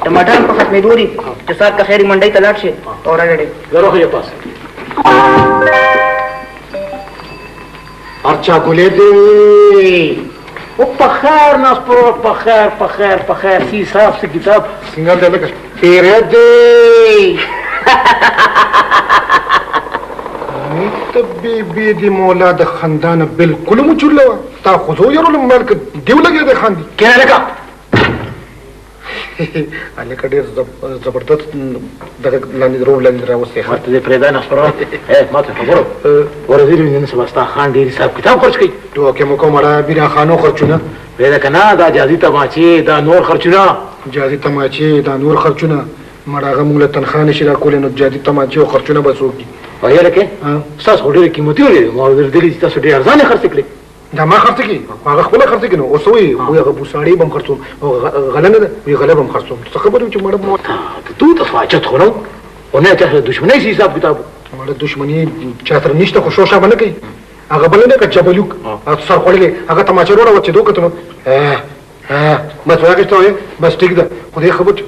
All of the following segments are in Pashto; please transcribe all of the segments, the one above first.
टमाटर په ختمېدو دي چې ساعت که خیري منډۍ ته لاړ شي او راګړې ضرور خو یې پاس ارچا ګولې دې او په خیر ناس پرور په خیر سی صاحب سے کتاب څنګه دې لکه تیرې دې بی بی دی مولا د خاندان بالکل مو چولو تا خو زو یرو مالک دیو لګي د خاندي کینه لګا الکه ډیر زبردست دغه لاندې درو لاندې راوستي هرته دې پرېدا نه سره ما ته خبرو ورزير نن سبستا خان ډیر حساب کتاب خرج کړي ټوکه مو کومه بیره خانو خرچونه پیدا کنه دا جازي تماچی دا نور خرچونه جازي تماچی دا نور خرچونه مړه موږ له تنخواه نشي راکولې نو جازي تماچی او خرچونه به څوک دي وایي لکه تاسو ډېرې قیمتي ولري ما ورته چې تاسو ډېر ارزانه خرڅ کړئ دا ما خرڅ کړي هغه خپله خرڅ کړي نو اوس وایي خو هغه بوساړې به هم خرڅوم او غله نه ده وایي غله به هم خرڅوم څه خبرې چې مړه تو ته فاجت خو نه او نه چا سره دښمنۍ شي حساب کتاب مړه دښمني چا سره نشته خو شوشا به نه کوي هغه بل نه که جبلوک سر خوړلې هغه تماچه وروړه چې دوه کتنو بس راګشته وایي بس ټیک ده خدای خبر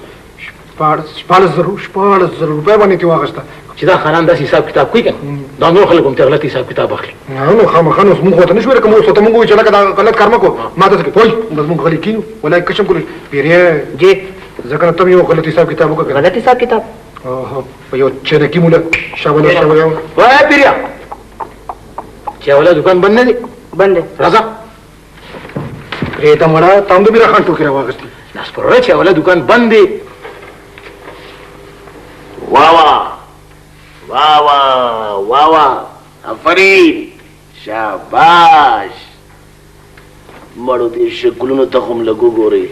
14,000 روپۍ باندې تې واخېسته چې دا خانان داسې حساب کتاب کوي که دا نور خلک هم ترې غلط حساب کتاب اخلي نو خامخا نو موږ ورته نه شو ویلی که موږ ورته موږ ووایو چې لکه دا غلط کار مه کوو ما داسې کوي پوه بس موږ غلي کېنو ولای کشم کولو پیرې جی ځکه نو ته یو غلط حساب کتاب وکړه غلط حساب کتاب په یو چینکي موله شابله وایه پیریا چاوله دکان بند نه دی بند دی راځه پرېږده مړه تا هم د میرا خان ټوکې راواخېستې لاس پر وړه چاوله دکان بند دی واوا افرین شاباش مړو دې شکلونو ته هم لګو ګورئ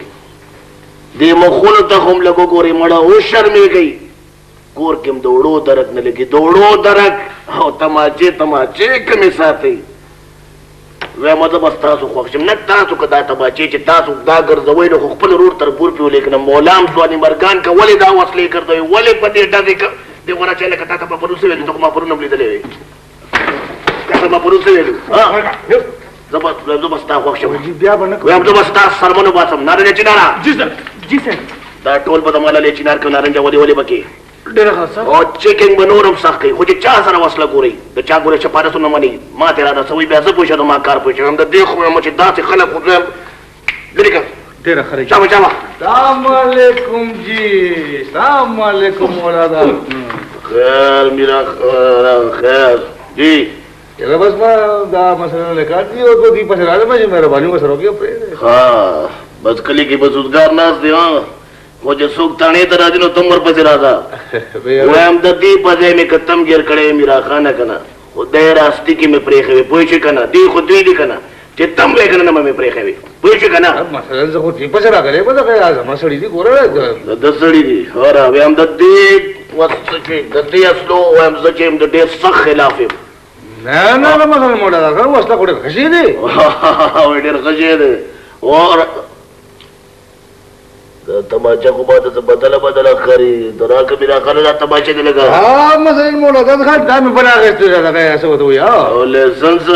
دې مخونو ته هم لګو ګورئ مړه وشرمېږئ کور کې هم د وړو درک نه لګي د وړو درک او تماچې کمې ساتئ وایم زه بس تاسو خوښ شم نه تاسو که دا تماچې چې تاسو دا ګرځوئ نو خو خپل ورور تربور پرې ولیکنه مولام ځواني مرګان که ولې دا وسلې ګرځوئ ولې په دې ډزې دی غوره چې لکه تا ته به پرون څه ویلو ته خو ما پرون هم لیدلی وې تا ته ما پرون څه ویلو زه به ستا خوښ شم وایم زه به ستا سرمن وباسم نارنجه چیناره جی سر دا ټول به د ملالې چینار که نارنجه ولې به کې او چیکنګ به نور هم سخت کوي خو چې چا سره وسله ګورئ د چا ګورئ شفارتو نه مني ما ترې را رسوئ بیا زه پوه شم ما کار پوه شم د دې خو یم چې داسې خلک خو دویم لرې کړه ډېره خرې چا سلام علیکم جی سلام علیکم مولانا خیر میرا خیر جی چلو بس ما دا مسئله لکار دی او دو دی پس راځم چې مهرباني وسره وکړئ پرېږدئ ها بس کلي کې بس روزګار ناست دی خو چې څوک تاڼې ته راځي نو ته هم ورپسې راځه وایم د دې په ځای مې که تم ګیر کړی میرا خانه که نه خدای راستي کې مې پرېښوې پوه شې که نه دی خو دوی دي که نه چې تم وې که نه مې پرېښوې پوه شې که نه مثلا زه خو دې پسې راغلی به دغه زما سړي دي ګوره د ده سړي دي هره وایم د دې د دې اصلو وایم زه چې یم د ډېر سخت خلاف یم نه مثلا مولانا سره وسله خو ډېر ښه شی دی ډېر ښه شی دی تماچا خو باید بدله ښکاري د راکه میرا خانه دا تماچه دې لګه مثلا مولانا خان دا مې په راغېستو دغه څه ورته وایي او لیسنس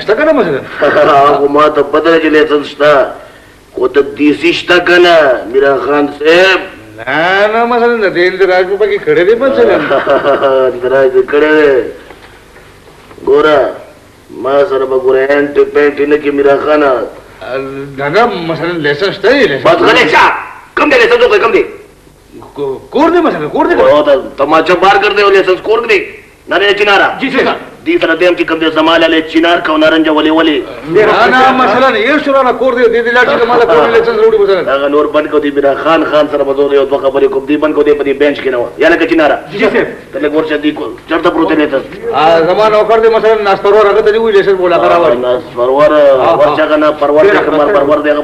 شته که نه مثلا خو ما ته پته ده چې لیسنس شته خو د دیسي شته که نه میرا خان صاحب نه مثلا د دې اندراج په پکې کړی دی مثلا اندراج دې کړی دی ګوره ما سره به ګوره اینټ پینټ نه کې میرا خانه دادا مثلا لیسنس شته دی بس غلی شه کم دی لیسنس وکړئ کم دی کور دی مثلا کور دی تماچه بار کر دی او لیسنس کور دی نارنجه چیناره جی سر دې سره دیم چې کوم دی زما لاله چینار کو نارنجه ولې نه مثلا یو شورانه کور دی دې لاټ چې مالا کور لیسنس وروړي مثلا هغه نور بند کو دی میرا خان سره بزور یو دوه خبرې کوم دی بند کو دی په دې بنچ کې نه و یا لکه چیناره جی سر ته لږ ورشه دی چرته پروت دی لیسنس زما نوکر دی مثلا ناس پرور هغه ته دی وی لیسنس بولا کراوه ناس پرور ورشه کنه پرور دی